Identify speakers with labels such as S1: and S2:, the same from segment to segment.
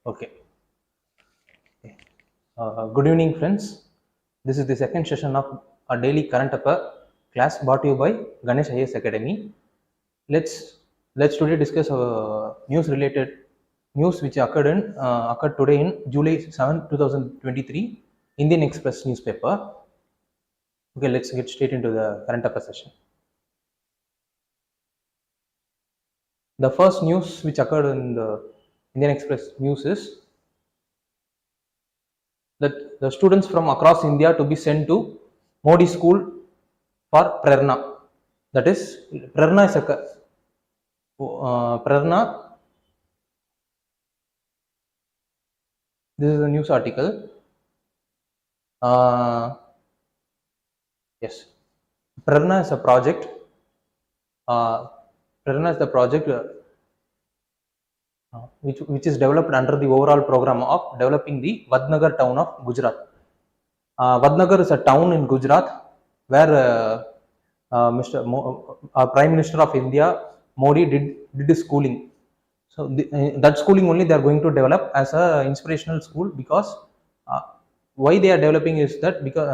S1: Okay. Good evening, friends. This is the second session of a daily current affair class brought to you by Ganesh IAS Academy. Let's let's today discuss news which occurred today in July 7, 2023, Indian Express newspaper. Okay, let's get straight into the current affair session. The first news which occurred in the Indian Express news is that the students from across India to be sent to Modi school for Prerna. That is, Prerna is Prerna. This is a news article. Yes, Prerna is a project. Prerna is the project which is developed under the overall program of developing the Vadnagar town of Gujarat. Vadnagar is a town in Gujarat where Prime Minister of India Modi did his schooling. So that schooling only they are going to develop as a inspirational school, because why they are developing is that because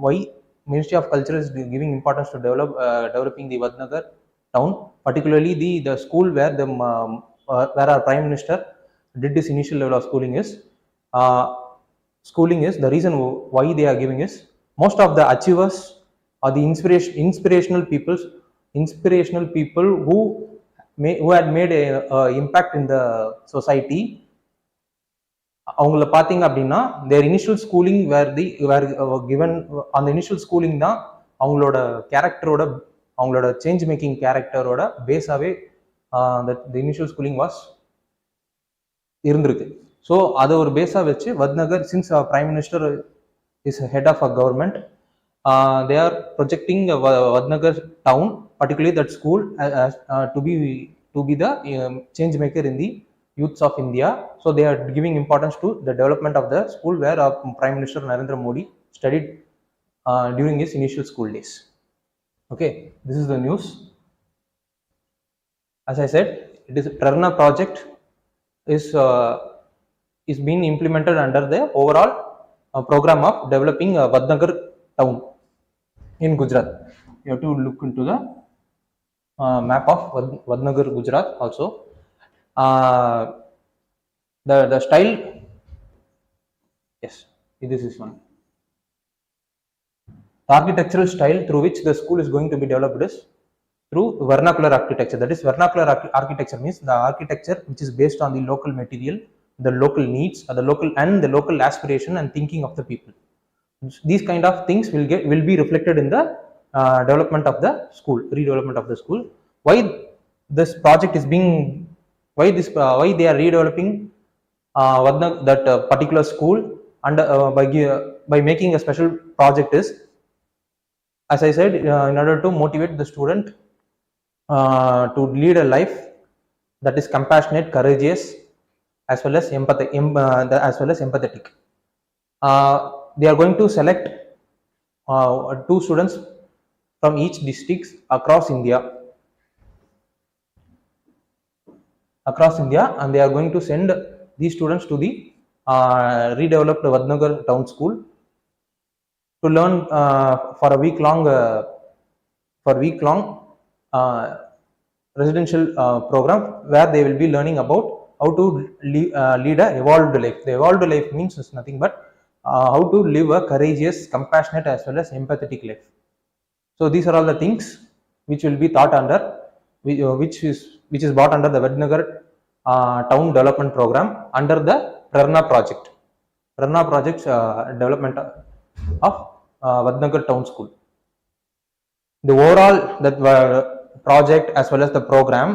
S1: why Ministry of Culture is giving importance to developing the Vadnagar town, particularly the school where where our Prime Minister did this initial level of schooling is the reason why they are giving is most of the achievers are the inspirational people who had made a impact in the society. அவங்கள பார்த்தீங்க அப்படின்னா their initial schooling were given on the initial schooling தான் அவங்களோட கேரக்டரோட அவங்களோட change making கேரக்டரோட பேஸாவே the initial schooling was இருந்திருக்கு. ஸோ அதை ஒரு பேஸாக வச்சு Vadnagar, since prime minister is head of a government, they are projecting Vadnagar town, particularly that school, to be the change maker in the youths of India. So they are giving importance to the development of the school where Prime Minister Narendra Modi studied during his initial school days. Okay, this is the news. As I said, it is Prerna project is being implemented under the overall program of developing Vadnagar town in Gujarat. You have to look into the map of Vadnagar, Gujarat also. The style, yes, this is one. The architectural style through which the school is going to be developed is through vernacular architecture. That is, vernacular architecture means the architecture which is based on the local material, the local needs, the local aspiration and thinking of the people. These kind of things will be reflected in the redevelopment of the school. Why this project is being, why they are redeveloping that particular school under by making a special project is, as I said, in order to motivate the student to lead a life that is compassionate, courageous, as well as empathetic. They are going to select 2 students from each district across India, and they are going to send these students to the redeveloped Vadnagar town school to learn for a week long residential program, where they will be learning about how to lead a evolved life. The evolved life means is nothing but how to live a courageous, compassionate, as well as empathetic life. So these are all the things which will be taught under, which is brought under the Vadnagar town development program under the Prerna project. Development of Vadnagar town school. The overall project as well as the program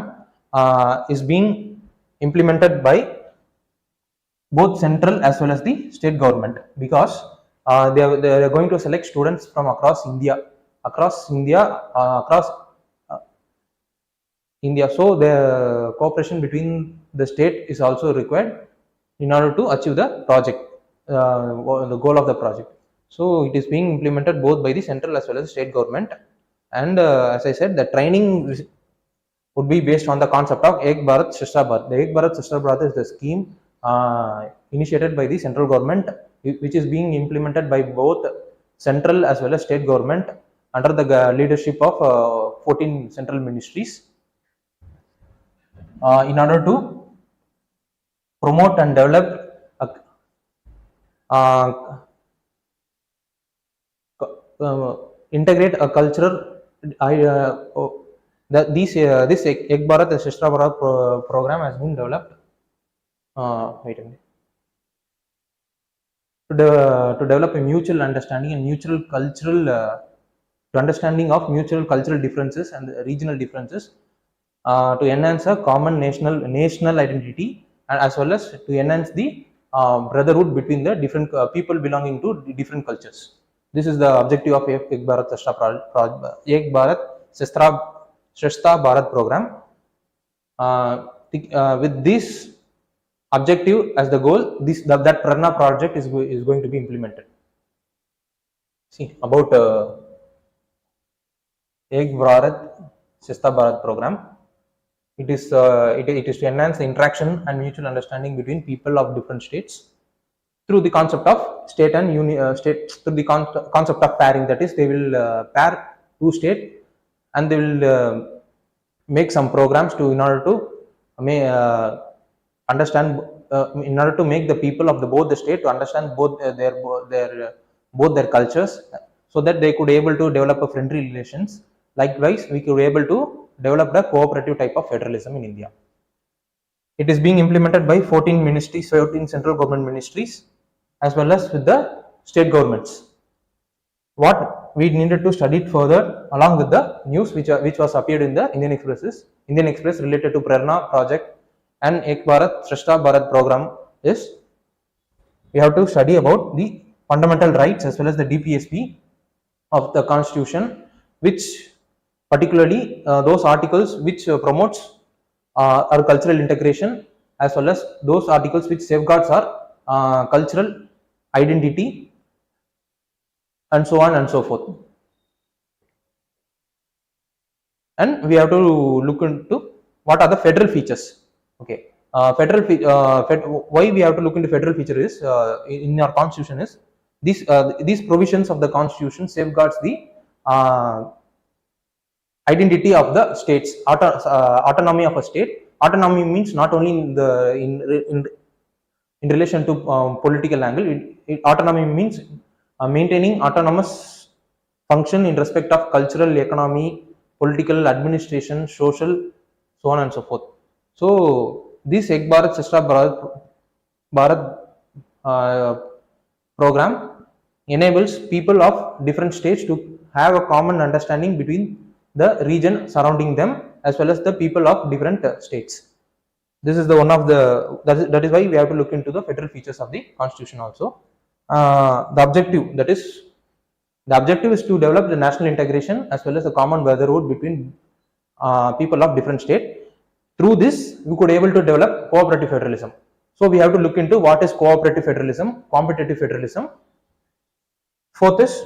S1: is being implemented by both central as well as the state government, because they are going to select students from across India. So the cooperation between the state is also required in order to achieve the project, the goal of the project. So it is being implemented both by the central as well as the state government. And as I said, the training would be based on the concept of Ek Bharat Shreshtha Bharat. The Ek Bharat Shreshtha Bharat is the scheme initiated by the central government, which is being implemented by both central as well as state government under the leadership of 14 central ministries, in order to promote and develop a, uh, integrate a cultural this Ek Bharat and Shashtra Bharat program has been developed. Wait a minute. To develop a mutual understanding and mutual cultural to understanding of mutual cultural differences and regional differences, to enhance a common national identity, and as well as to enhance the brotherhood between the different people belonging to different cultures. This is the objective of Ek Bharat Ek Bharat Shashtra Bharat program. With this objective as the goal, that Prarna project is going to be implemented. See about Ek Bharat Shashtra Bharat program. It is to enhance the interaction and mutual understanding between people of different states through the concept of state and state, through the concept of pairing. That is, they will pair two states and they will make some programs to in order to understand, in order to make the people of both the state to understand both their cultures, so that they could able to develop a friendly relations. Likewise, we could able to develop the cooperative type of federalism in India. It is being implemented by 14 ministries, 14 central government ministries, as well as with the state governments. What we needed to study it further along with the news which was appeared in the Indian Express related to Prerna project and Ek Bharat Shashtra Bharat program is, we have to study about the fundamental rights as well as the DPSP of the Constitution, which particularly those articles which promotes our cultural integration, as well as those articles which safeguards our cultural identity, and so on and so forth. And we have to look into what are the federal features. Okay, why we have to look into federal feature is, in our constitution is, these provisions of the constitution safeguards the identity of the states, autonomy of a state. Autonomy means not only in relation to political angle. Autonomy means maintaining autonomous function in respect of cultural, economy, political, administration, social, so on and so forth. So this Ek Bharat Shashtra Bharat program enables people of different states to have a common understanding between the region surrounding them as well as the people of different states. This is the one of the that is why we have to look into the federal features of the constitution also. The objective is to develop the national integration as well as the common brotherhood between people of different states. Through this, we could able to develop cooperative federalism. So we have to look into what is cooperative federalism, competitive federalism. Fourth is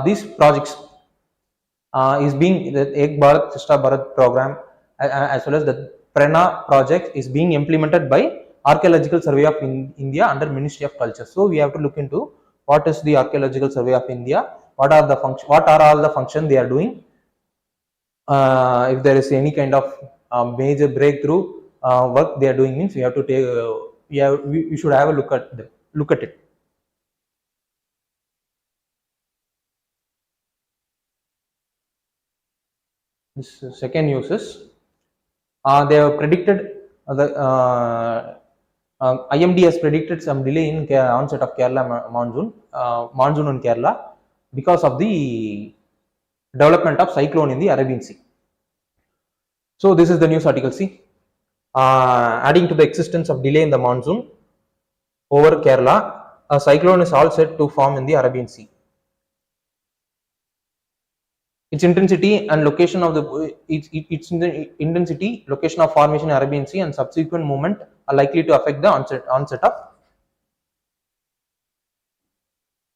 S1: these projects is being the Ek Bharat Shashtra Bharat program as well as the Prerna project is being implemented by Archaeological Survey of India under Ministry of Culture. So we have to look into what is the Archaeological Survey of India, what are all the functions they are doing. If there is any kind of major breakthrough work they are doing, means we have to take we should have a look at it. This second use is they have predicted IMD has predicted some delay in onset of Kerala monsoon in Kerala because of the development of cyclone in the Arabian Sea. So this is the news article. See, adding to the existence of delay in the monsoon over Kerala, a cyclone is all set to form in the Arabian Sea. Its intensity and location of intensity, location of formation in Arabian Sea and subsequent movement are likely to affect the onset of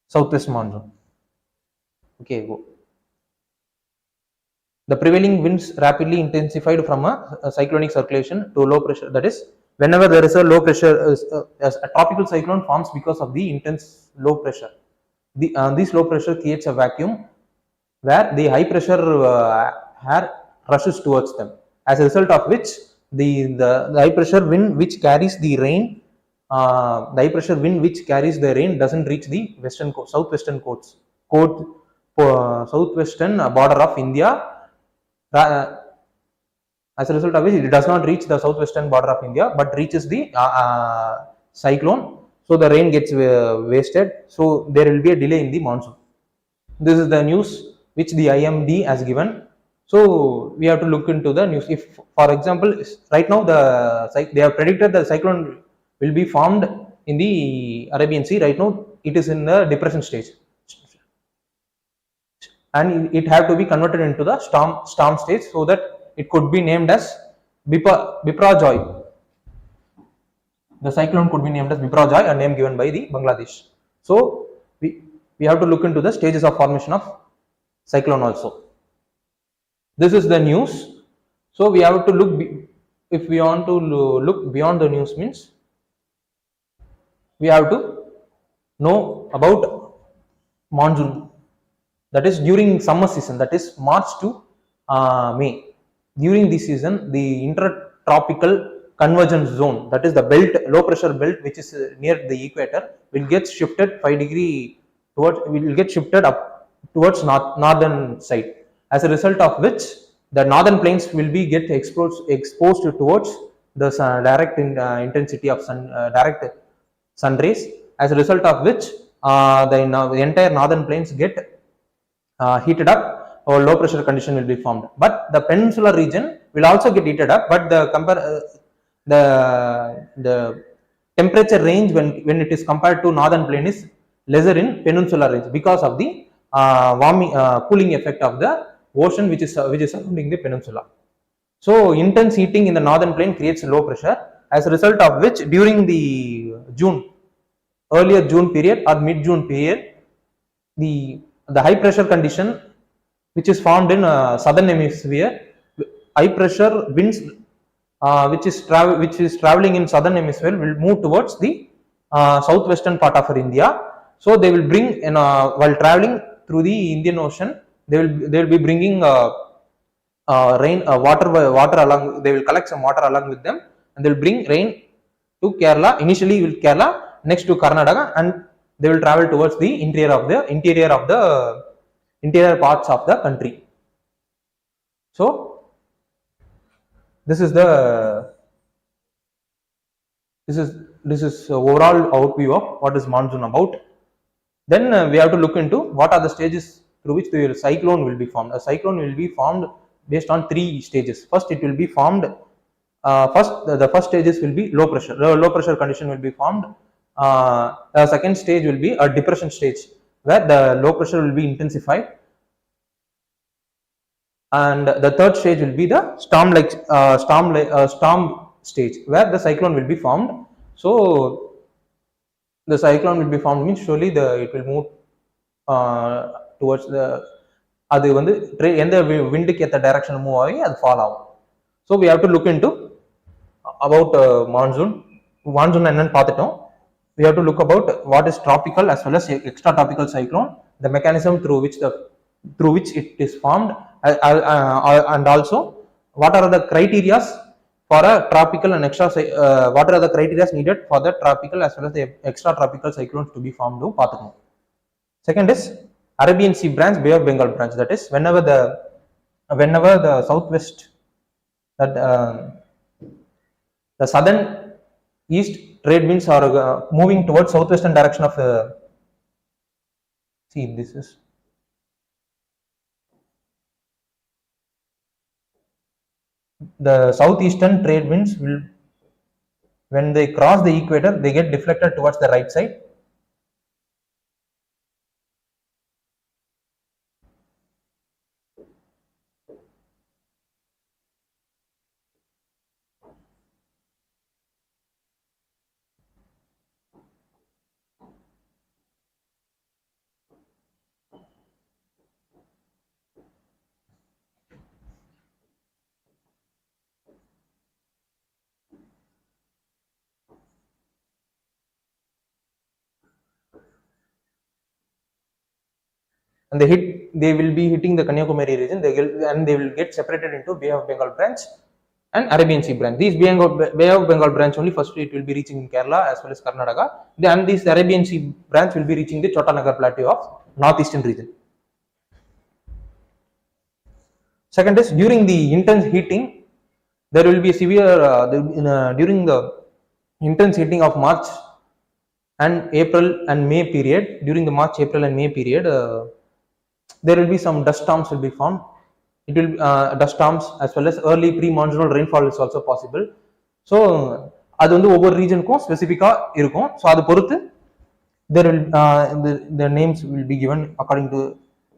S1: southwest monsoon. Okay, go. The prevailing winds rapidly intensified from a cyclonic circulation to low pressure, that is whenever there is a low pressure, as a tropical cyclone forms because of the intense low pressure. This low pressure creates a vacuum where the high pressure air rushes towards them. As a result of which, the high pressure wind which carries the rain, the high pressure wind which carries the rain doesn't reach the southwestern southwestern border of India. As a result of which, it does not reach the southwestern border of India, but reaches the cyclone. So the rain gets wasted. So there will be a delay in the monsoon. This is the news which the IMD has given. So we have to look into the news. If, for example, right now they have predicted the cyclone will be formed in the Arabian Sea. Right now, it is in the depression stage, and it have to be converted into the storm stage so that it could be named as Biprajoy. The cyclone could be named as Biprajoy, a name given by the Bangladesh. So we have to look into the stages of formation of cyclone also. This is the news. So we have to look, if we want to look beyond the news, means we have to know about monsoon, that is during summer season, that is March to May. During this season, the intertropical convergence zone, that is the belt, low pressure belt which is near the equator, will get shifted 5 degree towards, will get shifted up towards northern side. As a result of which, the northern plains will be get exposed towards the direct intensity of direct sun rays. As a result of which, the entire northern plains get heated up, or low pressure condition will be formed. But the peninsular region will also get heated up, but the temperature range when it is compared to northern plain is lesser in peninsular range because of the cooling effect of the ocean which is surrounding the peninsula. So intense heating in the northern plain creates low pressure, as a result of which during the earlier June period or mid June period, the high pressure condition which is formed in southern hemisphere, high pressure winds which is traveling in southern hemisphere will move towards the southwestern part of India. So they will bring while traveling through the Indian Ocean, they will be bringing water along. They will collect some water along with them, and they will bring rain to Kerala. Initially, will Kerala, next to Karnataka, and they will travel towards the interior parts of the country. So this is the this is overall overview of what is monsoon about. Then we have to look into what are the stages through which the cyclone will be formed. A cyclone will be formed based on 3 stages. First, it will be formed. The first stages will be low pressure. The low pressure condition will be formed. The second stage will be a depression stage, where the low pressure will be intensified, and the third stage will be the storm stage, where the cyclone will be formed. So the cyclone will be formed means surely it will move towards the, அது வந்து எந்த விண்டுக்கு ஏற்ற direction move ஆகி அது fall ஆகும். So we have to look into about monsoon என்னன்னு பார்த்துட்டோம். We have to look about what is tropical as well as extra tropical cyclone, the mechanism through which it is formed, and also what are the criteria for a tropical and extra what are the criteria needed for the tropical as well as the extra tropical cyclones to be formed. Second is Arabian Sea branch, Bay of Bengal branch. That is whenever the southwest, that the southern east trade winds are moving towards southwestern direction of see, this is the southeastern trade winds will, when they cross the equator, they get deflected towards the right side. and they will be hitting the Kanyakumari region. They will get separated into Bay of Bengal branch and Arabian Sea branch. These Bay of Bengal branch only first it will be reaching in Kerala as well as Karnataka, and this Arabian Sea branch will be reaching the Chotanagar plateau of northeastern region. Second is, during the intense heating, there will be a severe during the intense heating of March and April and May period. During the March, April and May period, there will be some dust storms will be found. It will dust storms as well as early pre-monsoonal rainfall is also possible. So அது வந்து ஒவ்வொரு ரீஜனுக்கும் ஸ்பெசிஃபிக்கா இருக்கும். So அது பொறுத்து there will the names will be given according to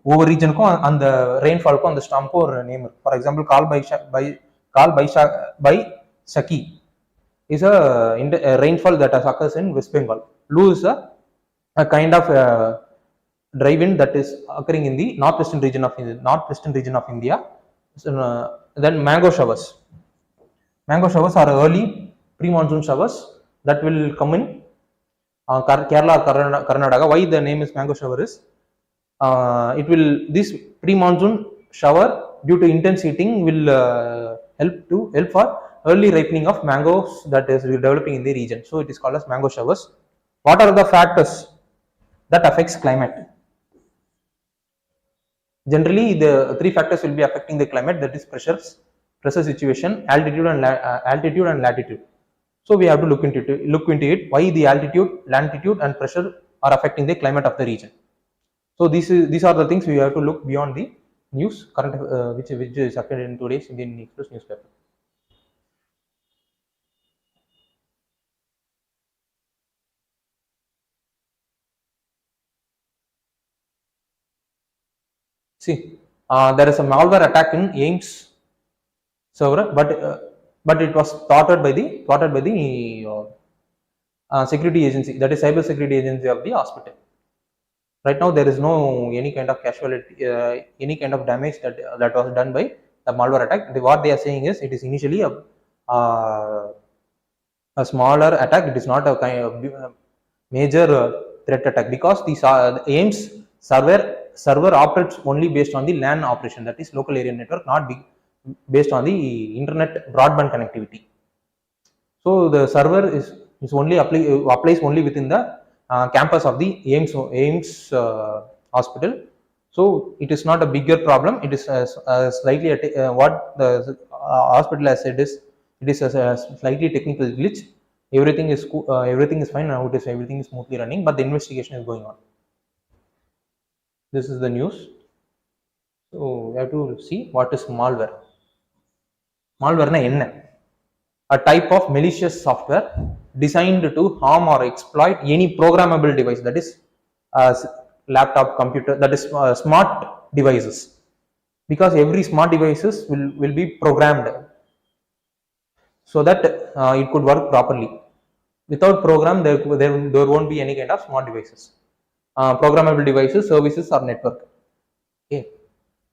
S1: ஒவ்வொரு ரீஜனுக்கும் அந்த ரெயின்ஃபால்க்கும் அந்த ஸ்டாம்க்கும் ஒரு நேம் இருக்கு. For example call Baisakhi is a rainfall that occurs in West Bengal. Lu is a kind of dry wind that is occurring in the northwestern region of India. So, then mango showers are early pre-monsoon showers that will come in Kerala, Karnataka. Why the name is mango shower is this pre-monsoon shower due to intense heating will help for early ripening of mangoes that is developing in the region. So it is called as mango showers. What are the factors that affects climate? Generally, the three factors will be affecting the climate, that is pressure situation, altitude and latitude. So we have to look into it why the altitude, latitude and pressure are affecting the climate of the region. So these are the things we have to look beyond the news current which is occurred in today's Indian Express newspaper. See, there is a malware attack in AIMS server, but it was thwarted by the security agency, that is cyber security agency of the hospital. Right now there is no any kind of casualty, any kind of damage that was done by the malware attack. What they are saying is it is initially a smaller attack. It is not a kind of major threat attack, because the AIMS server operates only based on the LAN operation, that is local area network, not based on the internet broadband connectivity. So the server is only applies only within the campus of the AIMS hospital. So it is not a bigger problem. It is slightly what the hospital has said is it is a slightly technical glitch. Everything is fine now. Everything is smoothly running, but the investigation is going on. This is the news. So we have to see what is malware. Malware na enna? A type of malicious software designed to harm or exploit any programmable device, that is laptop, computer, that is smart devices, because every smart devices will be programmed so that it could work properly. Without program, there won't be any kind of smart devices, programmable devices, services or network. Okay,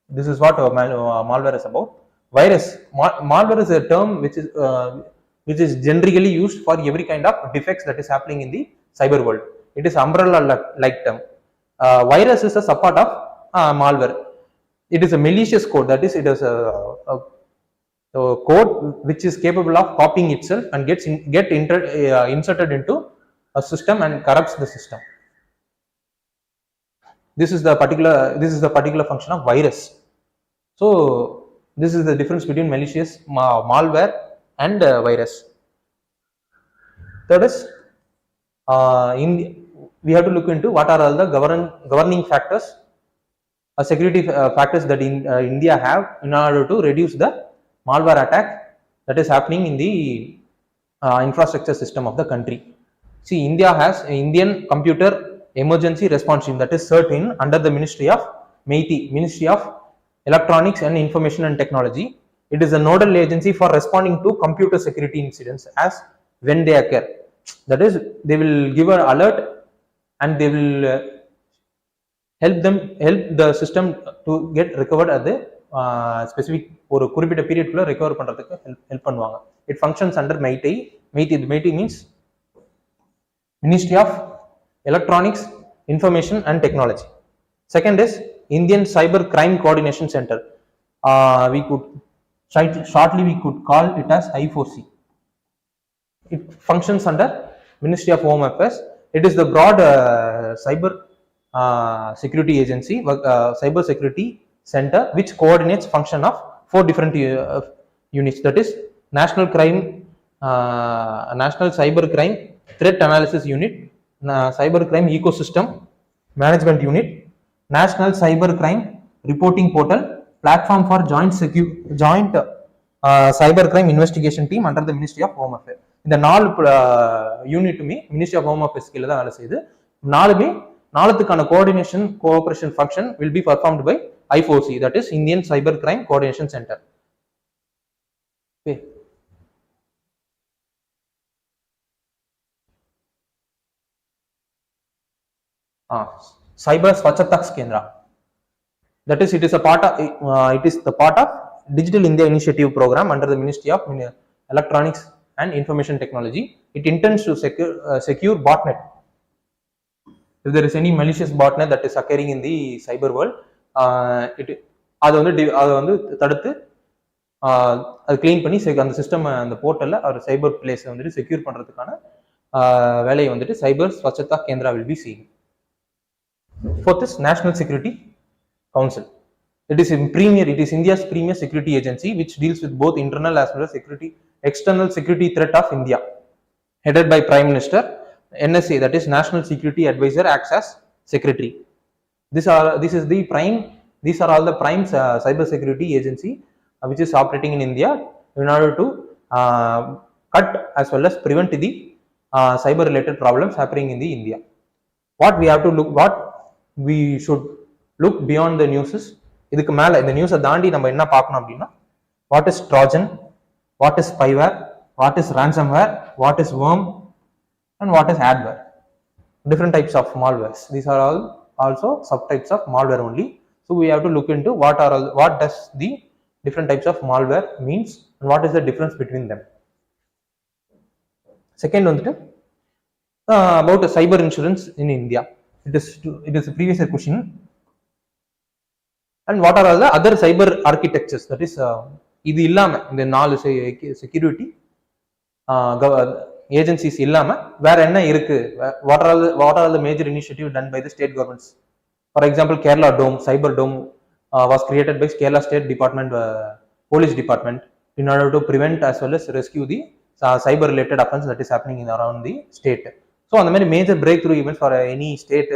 S1: this is what malware is about. Virus. Malware is a term which is generally used for every kind of defects that is happening in the cyber world. It is umbrella like term. Virus is a subpart of malware. It is a malicious code, that is it is a code which is capable of copying itself and inserted into a system and corrupts the system. This is the particular function of virus. So this is the difference between malicious malware and virus. Third is we have to look into what are all the governing factors, security factors that India have in order to reduce the malware attack that is happening in the infrastructure system of the country. See, India has an Indian Computer Emergency Response Team, that is CERT-IN, under the Ministry of MeitY, Ministry of Electronics and Information and Technology. It is a nodal agency for responding to computer security incidents as when they occur. That is, they will give an alert and they will help the system to get recovered at the specific ஒரு குறிப்பிட்ட பீரியட்குள்ள recover பண்றதுக்கு help பண்ணுவாங்க. It functions under MeitY. MeitY means Ministry of Electronics, Information and Technology. Second is Indian Cyber Crime Coordination Center. We could shortly we could call it as I4C. It functions under Ministry of Home Affairs. It is the broad cyber security agency, cyber security center, which coordinates function of 4 different units. That is National Cyber Crime Threat Analysis Unit, Cyber Crime Ecosystem Management Unit, National Cyber Crime Reporting Portal, Platform for Joint Cyber Crime Investigation Team under the Ministry of Home Affairs. இந்த 4 யூனிட்டுமே ministry of home affairs கீழே தான் வேலை செய்யுது. நாலுத்துக்கான coordination cooperation function will be performed by I4C, that is Indian Cyber Crime Coordination Center. Okay. Cyber Swachhata Kendra. That is, it is the part of Digital India Initiative program under the Ministry of Electronics and Information Technology. It intends to secure botnet. If there is any malicious botnet that is occurring in the cyber world, அது வந்து தடுத்து அது clean பண்ணி அந்த system அந்த போர்ட்டல்ல ஒரு சைபர் place வந்துட்டு secure பண்றதுக்கான வேலையை வந்துட்டு சைபர் Swachhata Kendra will be seeing. Fourth is National Security Council. It is India's premier security agency which deals with both internal as well as external security threat of India. Headed by Prime Minister, NSA, that is National Security Advisor, acts as secretary. These are all the prime cyber security agency which is operating in India in order to cut as well as prevent the cyber related problems happening in the India. What we should look beyond the news is, இதுக்கு மேல இந்த நியூஸை தாண்டி நம்ம என்ன பார்க்கணும் அப்படின்னா, what is Trojan, what is spyware, what is ransomware, what is worm, and what is adware. Different types of malwares. These are all also subtypes of malware only. So we have to look into what does the different types of malware means and what is the difference between them. Second வந்துட்டு about cyber insurance in India. It is a previous question. And what are all the other cyber architectures? That is, இது இல்லாம இந்த 4 security agencies இல்லாம வேற என்ன இருக்கு? What are the major initiatives done by the state governments? For example, Kerala Dome, Cyber Dome was created by Kerala State Department, Police Department, in order to prevent as well as rescue the cyber related offense that is happening around the state. So அந்த மாதிரி major breakthrough events for any state,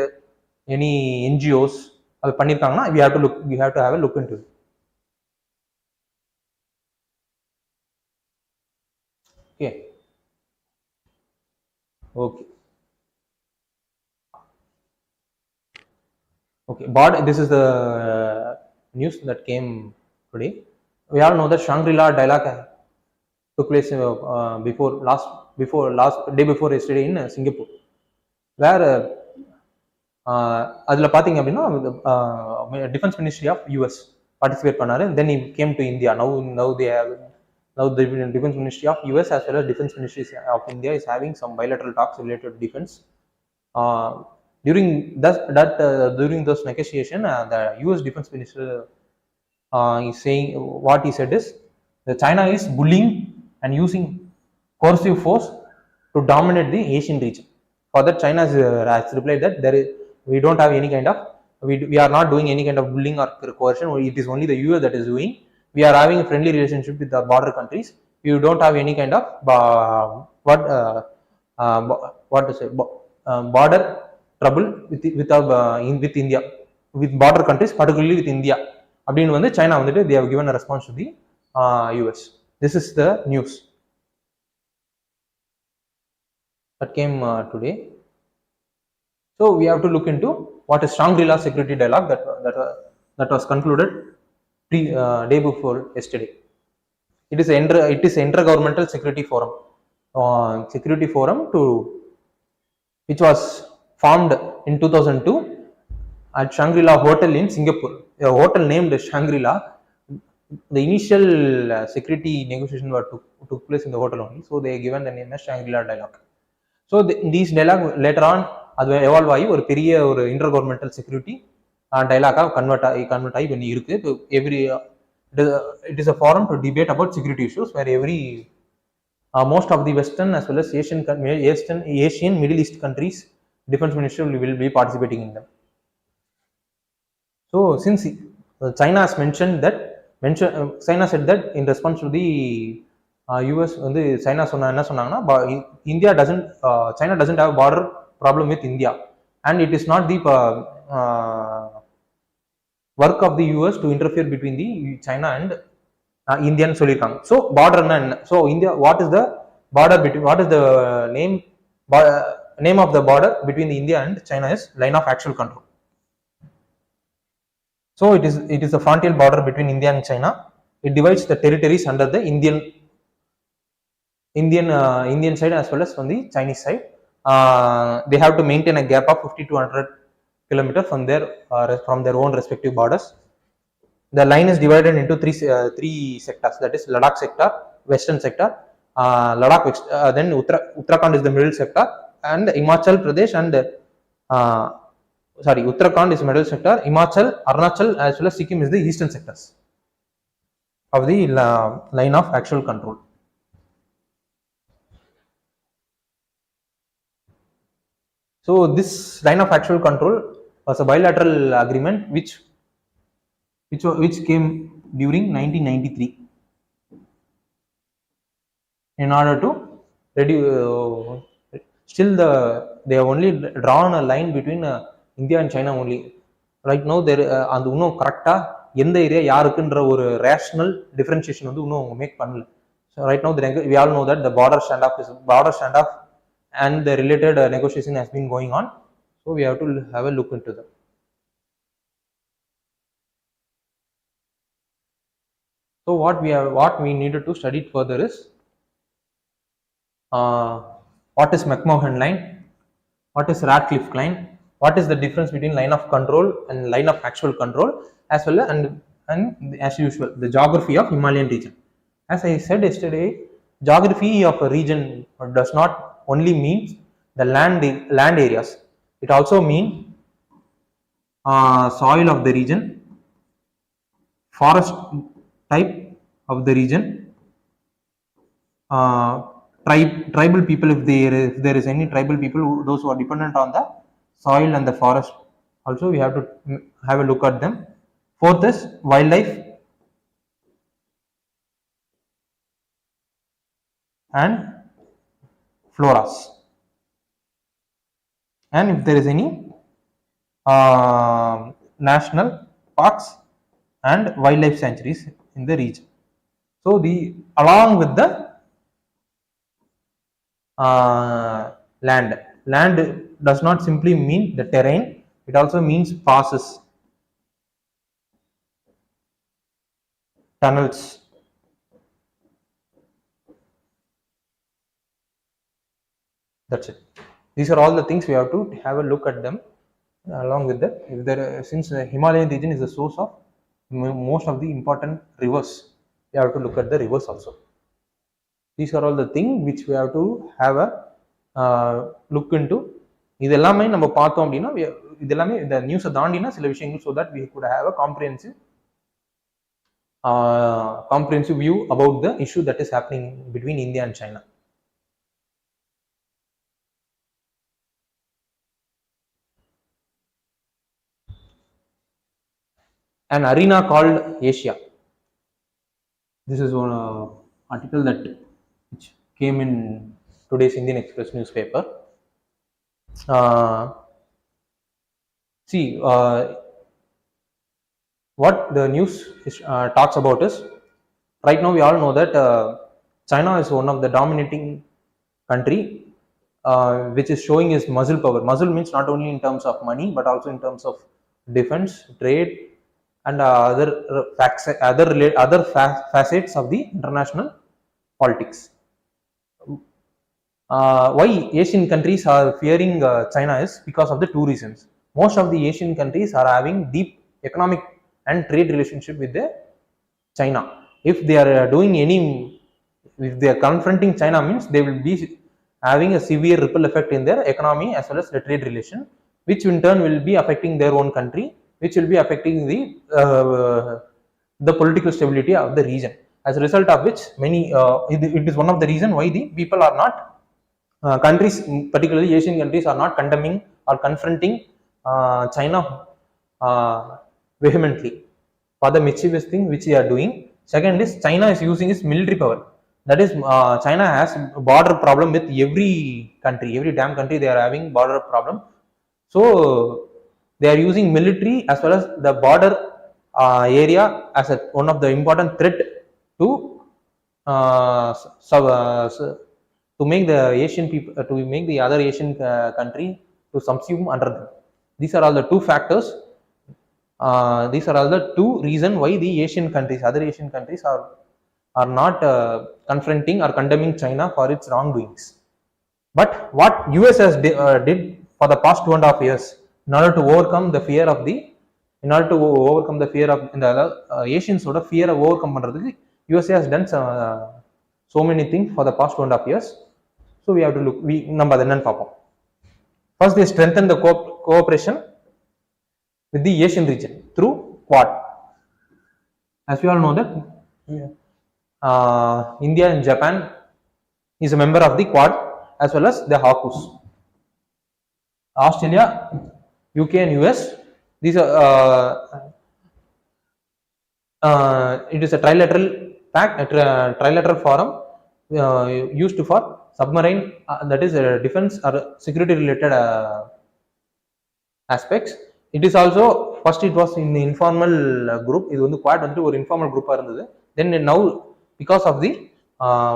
S1: any NGOs அது பண்ணிருக்காங்கன்னா we have to have a look into it. Okay, this is the news that came today. We all know that Shangri-La dialogue took place day before yesterday in Singapore, where அதுல பாத்தீங்க அப்படின்னா Defense Ministry of US participate பண்ணாரு. Then he came to India. Now the Defense Ministry of US as well as Defense Ministry of India is having some bilateral talks related to defense. During those negotiation, the US Defense Minister is saying, what he said is that China is bullying and using coercive force to dominate the Asian region. For that, China has replied that we don't have any kind of, we are not doing any kind of bullying or coercion. It is only the US that is doing. We are having a friendly relationship with the border countries. You don't have any kind of border trouble with India, with border countries, particularly with India. அப்படின்னு வந்து China வந்துட்டு they have given a response to the US. This is the news that came today. So we have to look into what is Shangri-La security dialogue that was concluded day before yesterday. It is intergovernmental security forum, which was formed in 2002 at Shangri-La Hotel in Singapore. A hotel named Shangri-La. The initial security negotiation took place in the hotel only, so they given the name as Shangri-La dialogue. So these dialogue later on அது evolve ஆகி ஒரு பெரிய ஒரு inter governmental security dialogue convert ஆகி பண்ணி இருக்கு. every it is a forum to debate about security issues where every most of the Western as well as Asian Middle East countries defense ministry will be participating in them. So since China has China said that in response to the US வந்து China என்ன சொன்னாங்கன்னா China doesn't have border problem with India and it is not the work of the US to interfere between the China and Indian சொல்லிருக்காங்க. So border என்ன? So India, what is the border between, what is the name of the border between India and China is line of actual control. So it is a frontier border between India and China. It divides the territories under the Indian side as well as on the Chinese side. They have to maintain a gap of 50 to 100 kilometers from their own respective borders. The line is divided into three sectors, that is Ladakh sector, western sector, then Uttarakhand is the middle sector, and Himachal Pradesh and Uttarakhand is middle sector, Himachal, Arunachal as well as Sikkim is the eastern sectors of the line of actual control. So this line of actual control was a bilateral agreement which came during 1993 in order to reduce. Still they have only drawn a line between India and China only. Right now there and இன்னும் கரெக்டா எந்த area யாருக்குன்ற ஒரு rational differentiation வந்து இன்னும் make பண்ணல. So right now we all know that the border standoff and the related negotiation has been going on. So we have to have a look into them. So what we needed to study further is what is McMahon line, what is Radcliffe line, what is the difference between line of control and line of actual control, as well as and as usual the geography of Himalayan region. As I said yesterday, geography of a region does not only mean the land areas, it also means soil of the region, forest type of the region, tribal people, if there is any tribal people those who are dependent on the soil and the forest, also we have to have a look at them. Fourth is wildlife and floras, and if there is any national parks and wildlife sanctuaries in the region. So along with the land does not simply mean the terrain, it also means passes, tunnels, that's it. These are all the things we have to have a look at them. Along with that, since the Himalayan region is the source of most of the important rivers, we have to look at the rivers also. These are all the things which we have to have a look into. இதெல்லாமே நம்ம பார்த்தோம் அப்படின்னா இதெல்லாமே இந்த நியூஸை தாண்டினா சில விஷயங்கள், so that we could have a comprehensive view about the issue that is happening between India and China. An arena called Asia. This is one article which came in today's Indian Express newspaper. What the news talks about is, right now we all know that China is one of the dominating country which is showing its muscle power. Muscle means not only in terms of money but also in terms of defense, trade, and other facets of the international politics. Why Asian countries are fearing China is because of the two reasons. Most of the Asian countries are having deep economic and trade relationship with China. If they are if they are confronting China, means they will be having a severe ripple effect in their economy as well as the trade relation, which in turn will be affecting their own country which will be affecting the political stability of the region. As a result of which, it is one of the reason why the people are not countries, particularly Asian countries, are not condemning or confronting China vehemently for the mischievous thing which they are doing. Second is China is using its military power. That is, China has border problem with every country, every damn country they are having border problem. So they are using military as well as the border area as one of the important threat to uh, to make the Asian people, to make the other Asian country to subsume under them. These are all the two factors. These are all the two reasons why the other Asian countries are not confronting or condemning China for its wrongdoings. But what US has did for the past 2.5 years in order to overcome the fear of the the Asians oda fear of overcome பண்றதுக்கு USA has done so many things for the past 2.5 years. So we have to look, நம்ம அதை என்னன்னு பார்ப்போம். First, they strengthen the cooperation with the Asian region through Quad. As we all know that India and Japan is a member of the Quad as well as the AUKUS. Australia, UK and US, these are it is a trilateral trilateral forum used for submarine, that is defense or security related aspects. It is also, first it was in the informal group. இது வந்து quad வந்து ஒரு informal group இருந்தது. Then now, because of the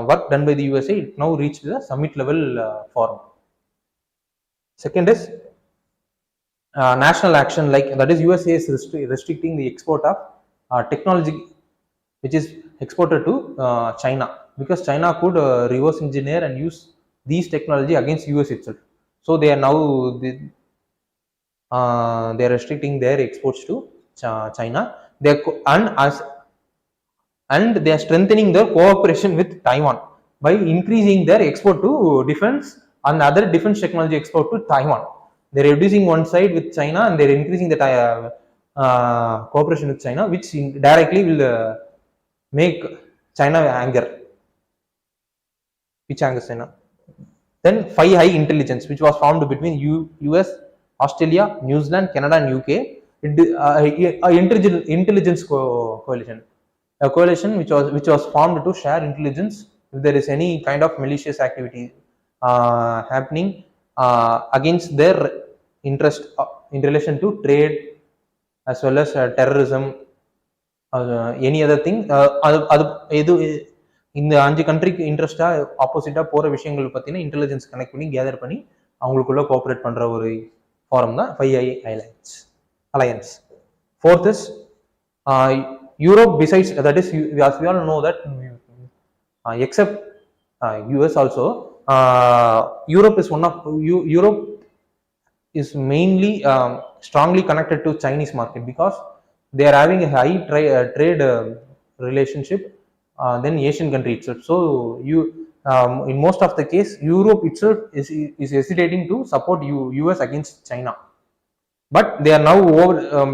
S1: work done by the USA, it now reached the summit level forum. Second is national action, like that is USA is restricting the export of technology which is exported to China, because China could reverse engineer and use these technology against US itself. So they are now they are restricting their exports to China. And they are strengthening their cooperation with Taiwan by increasing their export to defense and other defense technology export to Taiwan. They are reducing one side with China and they are increasing the cooperation with China, which directly will make China anger. Which angers China? Then 5 High Intelligence, which was formed between US, Australia, New Zealand, Canada and UK. Intelligence coalition, a coalition which was formed to share intelligence if there is any kind of malicious activity happening against their interest in relation to trade as well as terrorism, any other thing. இந்த 5 கண்ட்ரிக்கு இன்ட்ரெஸ்டா ஆப்போசிட்டா போற விஷயங்கள் பத்தின intelligence connect பண்ணி gather பண்ணி அவங்களுக்குள்ள கோஆபரேட் பண்ற ஒரு forum தான் 5i alliance. Fourth is Europe, besides that is, as we all know that except US also, Europe is one of Europe is mainly strongly connected to Chinese market because they are having a high trade relationship than Asian country itself. So in most of the case, Europe itself is hesitating to support US against China. But they are now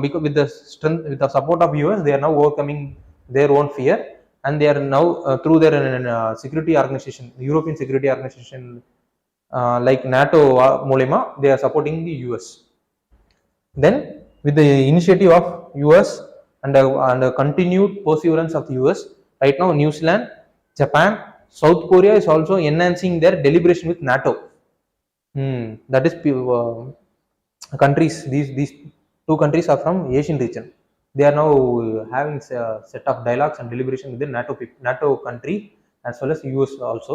S1: because with the strength, with the support of US, they are now overcoming their own fear, and they are now through their security organization, European security organization like NATO மூலமா they are supporting the US. Then with the initiative of US and continued perseverance of the US, right now New Zealand, Japan, South Korea is also enhancing their deliberation with NATO. That is countries, these 2 countries are from Asian region. They are now having a set of dialogues and deliberation with the NATO country as well as US also.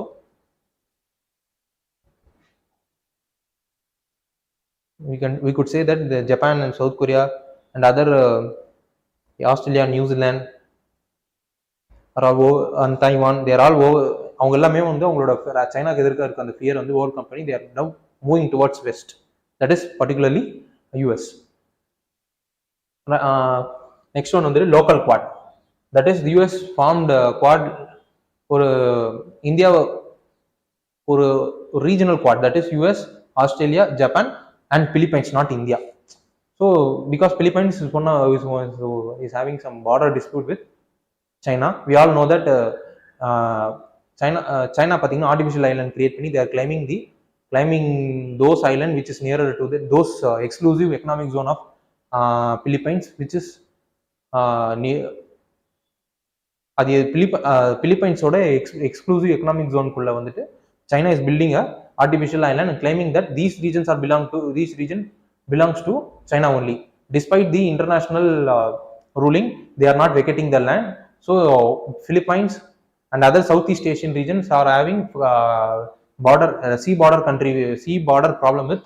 S1: We could say that the Japan and South Korea and other Australia, New Zealand are all and Taiwan, they are all அவங்க எல்லாமே வந்து அவங்களோட சைனாக்கு எதிர்க்க இருக்க அந்த fear வந்து over company they are now moving towards west. That is particularly US. Next one வந்து local quad. That is the US formed quad ஒரு இந்தியா ஒரு regional quad, that is US, Australia, Japan and Philippines, not India. So because Philippines is having some border dispute with China, we all know that China பார்த்தீங்கன்னா artificial island create பண்ணி they are claiming those island which is nearer to those exclusive economic zone of Philippines, which is near அது பிலிப்பைன்ஸோட exclusive economic ஜோனுக்குள்ள வந்துட்டு China is building a artificial island and claiming that these regions are belongs to China only. Despite the international ruling, they are not vacating the land. So Philippines and other Southeast Asian regions are having sea border problem with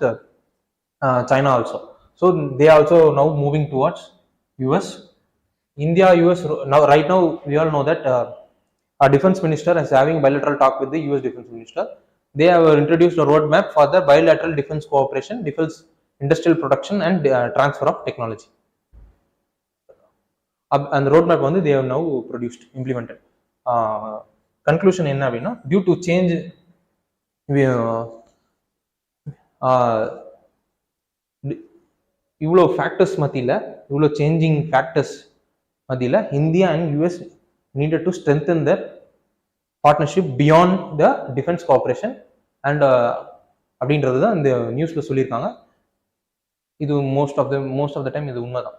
S1: China also. So they are also now moving towards US. India US now, right now we all know that our defense minister is having bilateral talk with the US defense minister. They have introduced a roadmap for the bilateral defense cooperation, defense industrial production and transfer of technology. And the roadmap வந்து they have now produced, implemented. Conclusion என்ன அப்படின்னா, due to change இவ்வளோ factors மத்தியில், இவ்வளோ changing factors மத்தியில் India and US needed to strengthen their partnership beyond the defense cooperation and அப்படின்றது தான் இந்த நியூஸில் சொல்லியிருக்காங்க. இது மோஸ்ட் ஆஃப் த டைம் இது உண்மைதான்.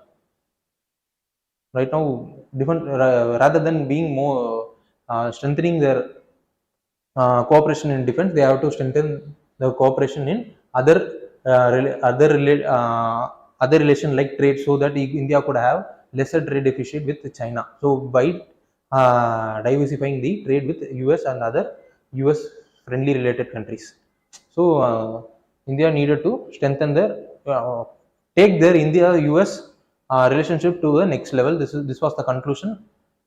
S1: Right now, rather than being more strengthening their cooperation in defense, they have to strengthen the cooperation in other relation like trade, so that India could have lesser trade deficit with China. So by diversifying the trade with US and other US friendly related countries. So India needed to strengthen take their India US relationship to the next level. This was the conclusion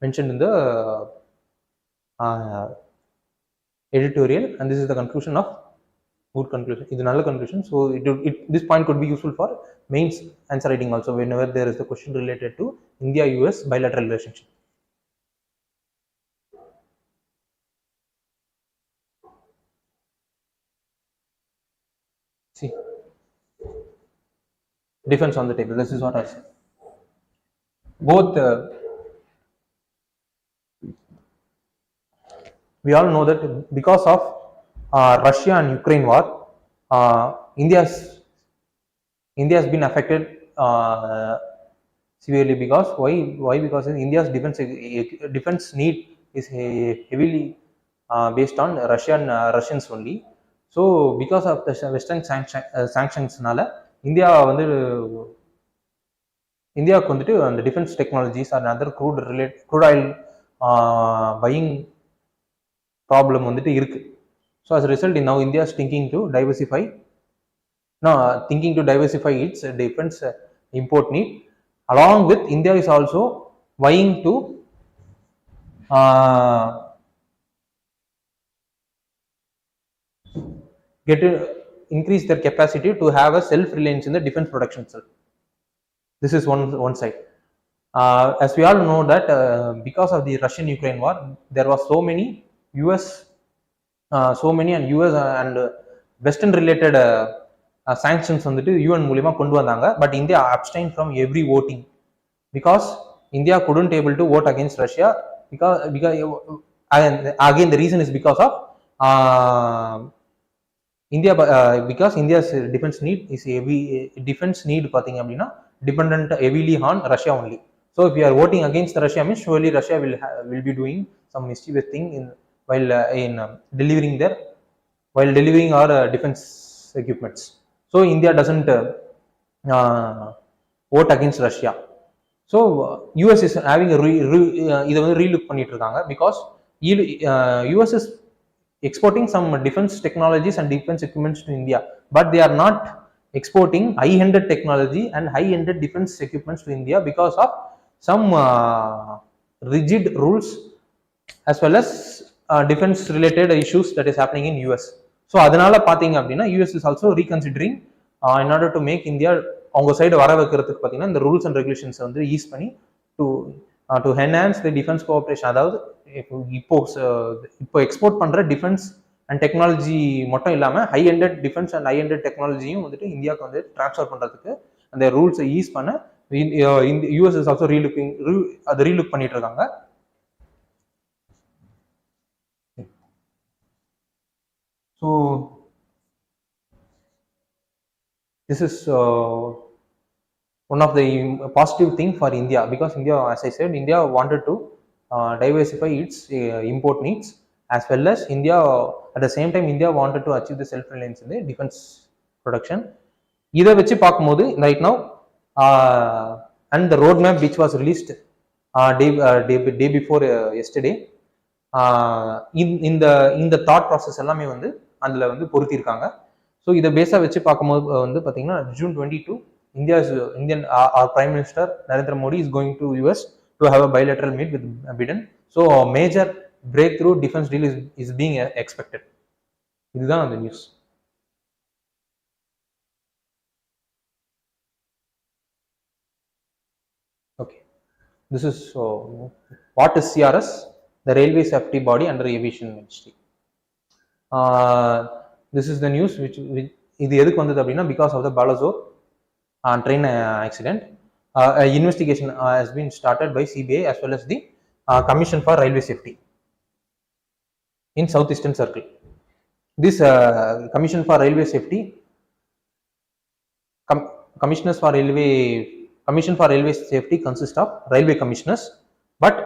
S1: mentioned in the editorial, and this is the conclusion of good conclusion. It's another conclusion. So this point could be useful for mains answer writing also, whenever there is a question related to India US bilateral relationship. See, defense on the table. This is what I said. Both we all know that because of Russia and Ukraine war, India has been affected severely. Because why? Because India's defense need is heavily based on Russians only. So because of the Western sanctions, இந்தியாவுக்கு வந்துட்டு அந்த defence technologies and other crude oil buying problem வந்துட்டு இருக்கு. So as a result, now India is thinking to diversify its defense import need. Along with India is also vying to increase their capacity to have a self-reliance in the defense production itself. This is one side. As we all know that because of the Russian-Ukraine war, there was so many US and Western related sanctions வந்துட்டு UN மூலமா கொண்டு வந்தாங்க. But India abstained from every voting because India couldn't able to vote against Russia because again the reason is because of India because India's defense need பார்த்தீங்க அப்படின்னா dependent heavily on Russia only. So if you are voting against Russia, means surely Russia will be doing some mischievous thing while delivering our defense equipments. So India doesn't vote against Russia. So US is having இதை வந்து relook பண்ணிட்டு இருக்காங்க because US is exporting some defense technologies and defense equipments to India, but they are not exporting high-ended technology and high-ended defense equipments to India because of some rigid rules as well as defense related issues that is happening in US. So அதனால பாத்தீங்க அப்படின்னா US is also reconsidering in order to make India அவங்க side வர வைக்கிறதுக்கு பாத்தீங்கன்னா இந்த rules and regulations வந்து is பண்ணி to enhance the defense cooperation. அதாவது இப்போ எக்ஸ்போர்ட் பண்ற டிஃபென்ஸ் அண்ட் டெக்னாலஜி மட்டும் இல்லாமல் high ended defence and high ended டெக்னாலஜியும் வந்துட்டு இந்தியாவுக்கு வந்து ட்ரான்ஸ்ஃபர் பண்ணுறதுக்கு அந்த ரூல்ஸை ஈஸ் பண்ண இந்த யூஎஸ் இஸ் ஆல்சோ அதை ரீலுக் பண்ணிட்டு இருக்காங்க. So this is one of the positive thing for India, because India, as I said, India wanted to diversify its import needs, as well as India at the same time India wanted to achieve the self-reliance in the defense production. இதை வச்சு பார்க்கும்போது right now and the roadmap which was released day before yesterday, இந்த thought process எல்லாமே வந்து அதில் வந்து பொருத்திருக்காங்க. So இதை பேஸாக வச்சு பார்க்கும்போது வந்து பார்த்தீங்கன்னா June 22 our Prime Minister Narendra Modi is going to US to have a bilateral meet with Biden. So a major breakthrough defense deal is being expected. இதுதான் அந்த news. Okay, this is what is CRS, the railway safety body under aviation ministry. This is the news which இது எதுக்கு வந்தது அப்படின்னா because of the Balazore train accident. Investigation has been started by CBI as well as the Commission for Railway Safety in Southeastern Circle. This Commission for Railway Safety, Commission for Railway Safety consists of railway commissioners, but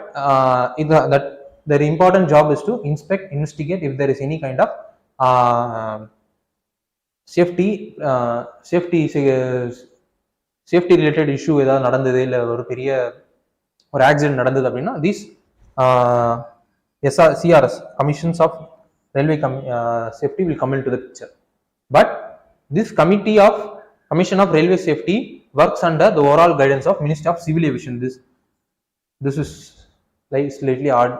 S1: their important job is to inspect, investigate if there is any kind of safety related issue ஏதாவது நடந்தது, இல்லை ஒரு பெரிய ஒரு accident நடந்தது அப்படின்னா these CRS, Commissions of Railway Safety will come into the picture. But this Commission of Railway Safety works under the overall guidance of Ministry of Civil Aviation. This is slightly odd,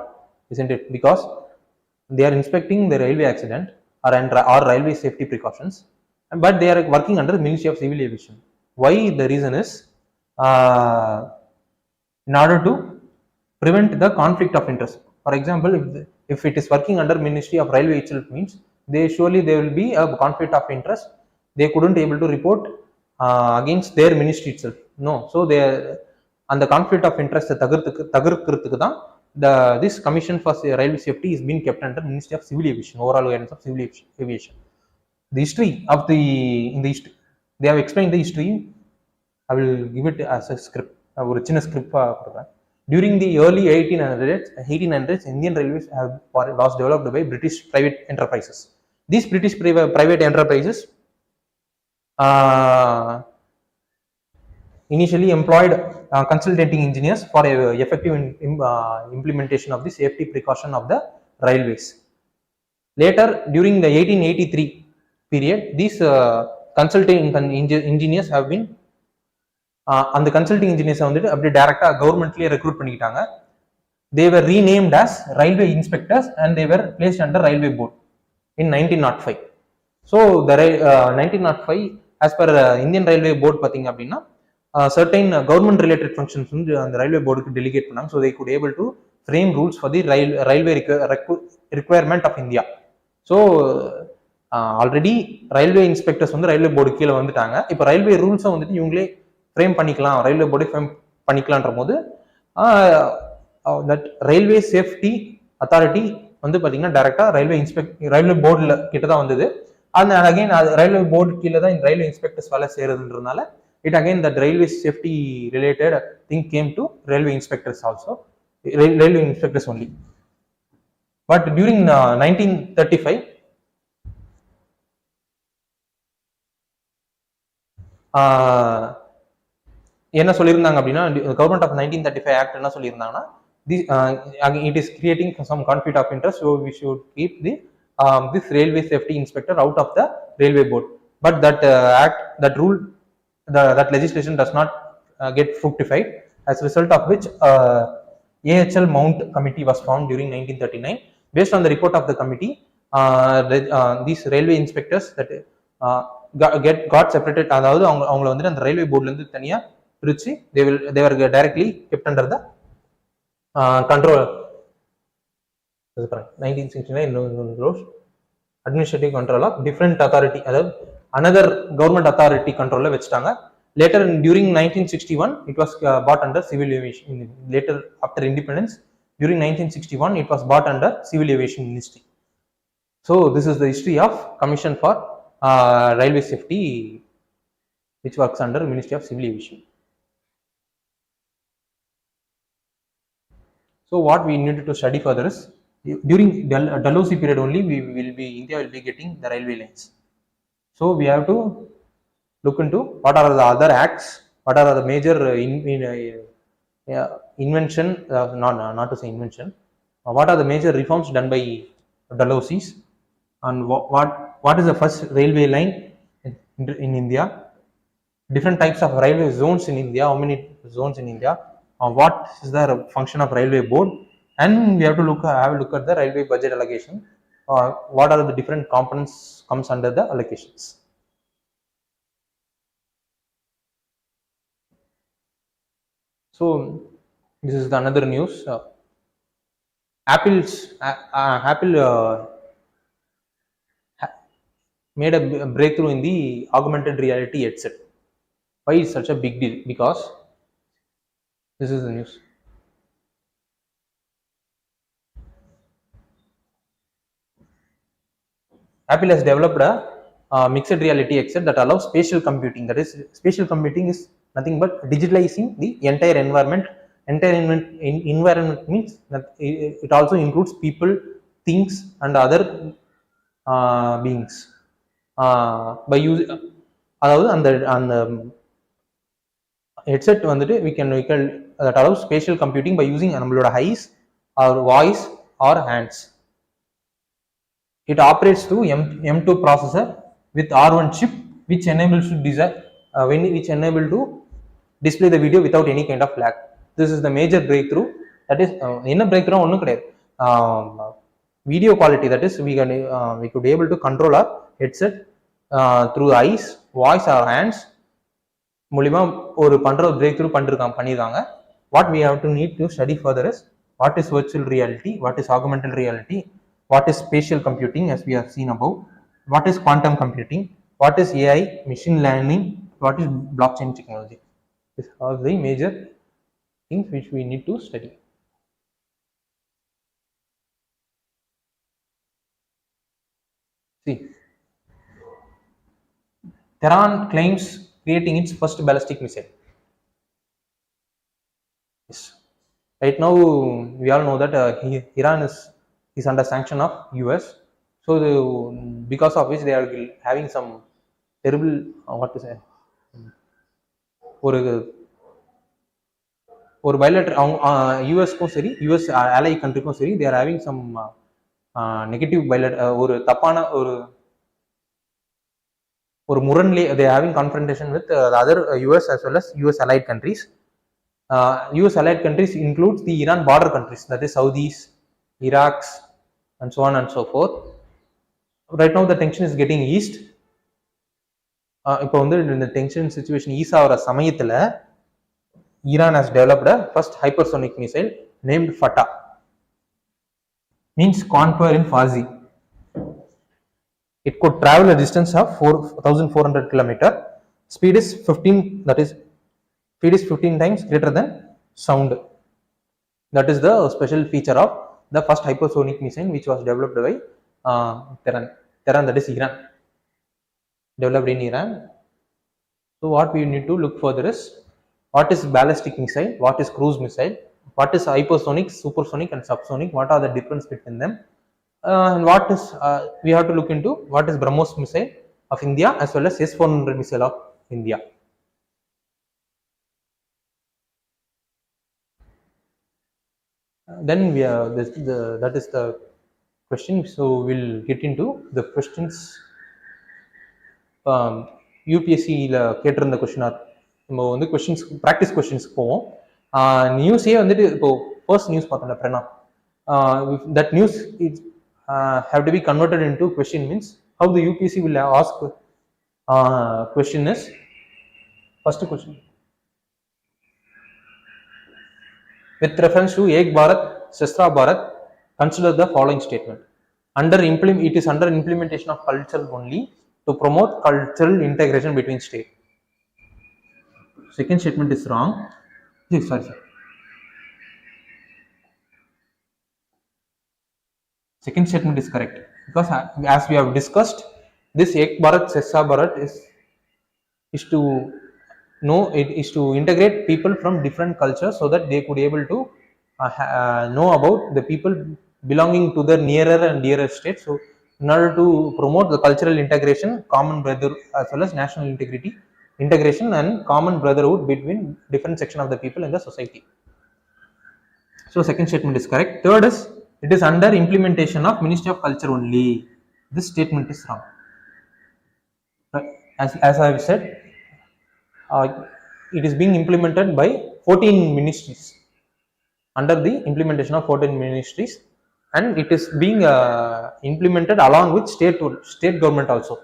S1: isn't it? Because they are inspecting the railway accident or railway safety precautions, but they are working under the Ministry of Civil Aviation. Why? The reason is in order to prevent the conflict of interest. For example, if it is working under Ministry of Railway itself, means there will be a conflict of interest. They couldn't able to report against their ministry itself. No, so they and the conflict of interest தவிர்க்கிறதுக்கு தான் this Commission for Railway Safety is being kept under Ministry of Civil Aviation, overall guidance of civil aviation. The history of history, they have explained the history. I will give it as a script, ஒரு சின்ன script கொடுக்குறேன். During the early 1800s, Indian Railways was developed by British private enterprises. These British private enterprises initially employed consulting engineers for effective implementation of the safety precaution of the railways. Later, during the 1883 period, these consulting engineers have been அந்த consulting engineers வந்துட்டு அப்படியே டைரக்டா கவர்மெண்ட்லயே recruit பண்ணிக்கிட்டாங்க. They were renamed as railway inspectors and they were placed under railway board in 1905. So the 1905 as per Indian Railway Board பாத்தீங்க அப்படின்னா certain government related functions வந்து அந்த railway board க்கு delegate பண்ணாங்க. So they could able to frame rules for the railway requirement of India. So already railway inspectors வந்து railway board கீழே வந்துட்டாங்க. இப்போ ரயில்வே ரூல்ஸை வந்துட்டு இவங்களே ஃப்ரேம் பண்ணிக்கலாம், ரயில்வே போர்டே ஃப்ரேம் பண்ணிக்கலான்ற போது தட் ரயில்வே சேஃப்டி அத்தாரிட்டி வந்து பார்த்தீங்கன்னா டைரக்டா ரயில்வே போர்டில் கிட்ட தான் வந்தது. அந்த அகைன் ரயில்வே போர்டு கீழே தான் இந்த ரயில்வே இன்ஸ்பெக்டர்ஸ் வேலை செய்யறதுன்றதுனால it again that railway safety related thing came to railway inspectors also, railway inspectors only. But during 1935 என்ன சொல்லியிருந்தாங்க அப்படின்னா, கவர்மெண்ட் ஆஃப் 1935 ஆக்ட் என்ன சொல்லியிருந்தாங்கன்னா, it is creating some conflict of interest, so we should keep this railway safety inspector out of the railway board. But that act, that rule, that legislation does not get fructified, as a result of which AHL Mount committee was formed during 1939. Based on the report of the committee, these railway inspectors that got separated, அதாவது அவங்களை வந்து அந்த railway போர்ட்ல இருந்து தனியா பிரிச்சு they were directly kept under the control 1969 administrative control of different authority, அதாவது another government authority controlல வச்சுட்டாங்க. Later, during 1961, it was bought under civil aviation. Later, after independence, during 1961, it was bought under civil aviation ministry. So this is the history of Commission for Railway Safety, which works under Ministry of Civil Aviation. So what we needed to study further is, during Dalhousie period only, India will be getting the railway lines. So we have to look into what are the other acts, what are the major invention, not to say invention, what are the major reforms done by Dalhousie's, and what is the first railway line in India, different types of railway zones in India, how many zones in India, what is the function of railway board, and we have to have a look at the railway budget allocation, what are the different components comes under the allocations. So this is another news. Apple made a breakthrough in the augmented reality headset. Why is such a big deal? Because this is the news. Apple has developed a mixed reality headset that allows spatial computing. That is, spatial computing is nothing but digitalizing the entire environment. Environment means that it also includes people, things, and other beings. By using, அதாவது அந்த headset வந்துட்டு we can that allows spatial computing by using நம்மளோட eyes or voice or hands. It operates through M2 processor with R1 chip, which enables to to display the video without any kind of lag. This is the major breakthrough. That is, என்ன breakthrough ஒன்றும் கிடையாது, video quality. That is, we could be able to control our headset through eyes, voice or hands மூலிமா ஒரு பண்ற breakthrough பண்ணிருக்காங்க. What we have to need to study further is, what is virtual reality, what is augmented reality, what is spatial computing as we have seen above, what is quantum computing, what is AI, machine learning, what is blockchain technology. These are the major things which we need to study. See, Tehran claims creating its first ballistic missile. Yes. Right now, we all know that Iran is under sanction of US. So because of which they are having some terrible, what to say, ஒரு bilateral, யூஎஸ்க்கும் சரி, US அலை கண்ட்ரிக்கும் சரி, they are having some negative ஒரு தப்பான ஒரு முரண்லே they are having confrontation with the other US as well as US allied countries. US allied countries includes the Iran border countries, that is Saudis, Iraqs, and so on and so forth. Right now the tension is getting eased. இப்போ வந்து இந்த tension situation is ஆகிற சமயத்தில் Iran has developed a first hypersonic missile named Fatah. Means conquer in Farsi. It could travel a distance of 4,400 km. Speed is 15. That is, speed is 15 times greater than sound. That is the special feature of the first hypersonic missile, which was developed by Tehran. That is Iran. Developed in Iran. So what we need to look further is, what is ballistic missile, what is cruise missile, what is hypersonic, supersonic, and subsonic, what are the difference between them, and what is we have to look into what is BrahMos missile of India as well as S-400 missile of India. Then we have that is the question. So we'll get into the questions. யூபிஎஸ்சியில் கேட்டிருந்த கொஸ்டினார் நம்ம வந்து questions practice கொஸ்டின்ஸ்க்கு போவோம். நியூஸே வந்துட்டு இப்போ first news பார்த்தோம்ல பிரணா, that news it have to be converted into question means how the UPSC will ask question is, first question, with reference to Ek Bharat Shastra Bharat, consider the following statement. It is under implementation of culture only to promote cultural integration between states. Second statement is wrong. Sorry. Second statement is correct because as we have discussed, this Ek Bharat Sessa Bharat is to know, it is to integrate people from different cultures so that they could able to know about the people belonging to the nearer and dearer states. So in order to promote the cultural integration, common brother as well as national integration and common brotherhood between different section of the people in the society. So second statement is correct. Third is, it is under implementation of Ministry of Culture only. This statement is wrong. As I have said, it is being implemented by 14 ministries, under the implementation of 14 ministries, and it is being implemented along with state government also.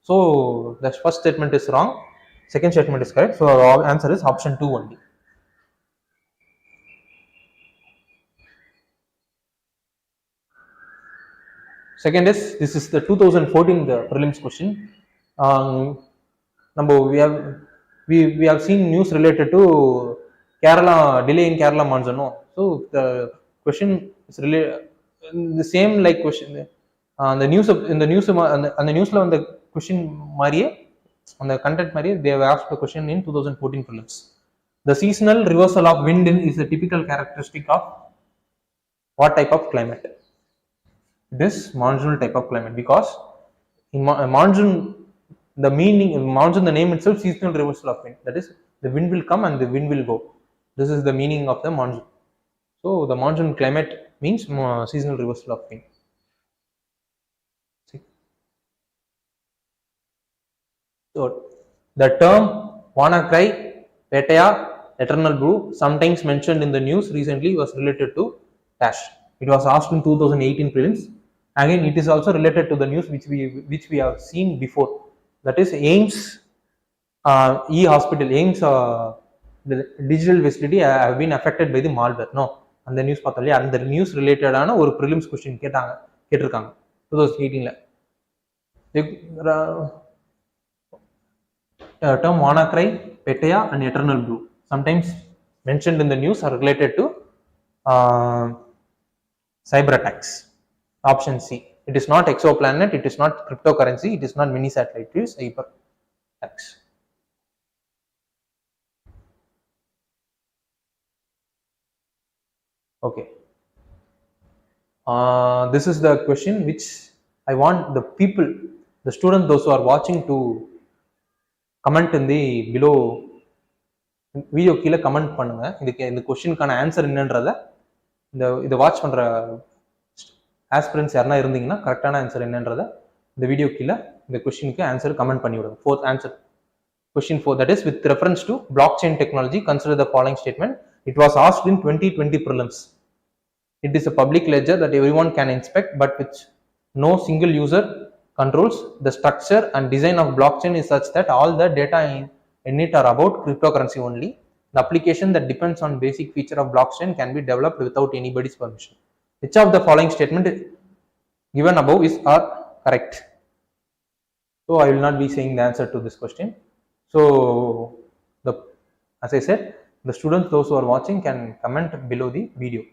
S1: So the first statement is wrong, second statement is correct. So our answer is option 2 only. Second is, this is the 2014 the prelims question. Number we have seen news related to Kerala, delay in Kerala monsoon. No? So the question is related the same like question. The news in the news on the news on the question Marie on the content Marie, they have asked the question in 2014 prelims. The seasonal reversal of wind is a typical characteristic of what type of climate? This monsoonal type of climate, because in monsoon, the meaning in monsoon, the name itself, seasonal reversal of wind. That is, the wind will come and the wind will go. This is the meaning of the monsoon. So the monsoon climate means seasonal reversal of wind. So the term Wanakrai, Petaya, eternal blue, sometimes mentioned in the news recently, was related to dash. It was asked in 2018 prelims. Again, it is also related to the news which we have seen before. That is AIMS e-hospital, AIMS the digital facility have been affected by the malware. No, and the news பார்த்தோம் அந்த news ரிலேட்டடான ஒரு prelims question கேட்டிருக்காங்க 2018ல. Term Wanakrai, Petaya and eternal blue sometimes mentioned in the news are related to cyber attacks. Option C. It is not exoplanet, it is not cryptocurrency, it is not mini satellite, it is cyber attacks. Okay. This is the question which I want the people, the students, those who are watching, to comment in the below video கீழே comment பண்ணுங்க. இதுக்கு இந்த கொஸ்டினுக்கான answer என்னன்றத இதை watch பண்ற aspirants யாருன்னா இருந்தீங்கன்னா கரெக்டான ஆன்சர் என்னன்றத இந்த வீடியோ கீழே இந்த கொஸ்டினுக்கு ஆன்சர் கமெண்ட் பண்ணி விடுங்க. Fourth answer, question 4, that is, with reference to blockchain technology, consider the following statement. It was asked in 2020 prelims. It is a public ledger that everyone can inspect, but which no single user controls. The structure and design of blockchain is such that all the data in it are about cryptocurrency only. The application that depends on basic feature of blockchain can be developed without anybody's permission. Which of the following statement given above is correct? So I will not be saying the answer to this question. So as I said, the students, those who are watching, can comment below the video.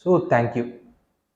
S1: So thank you.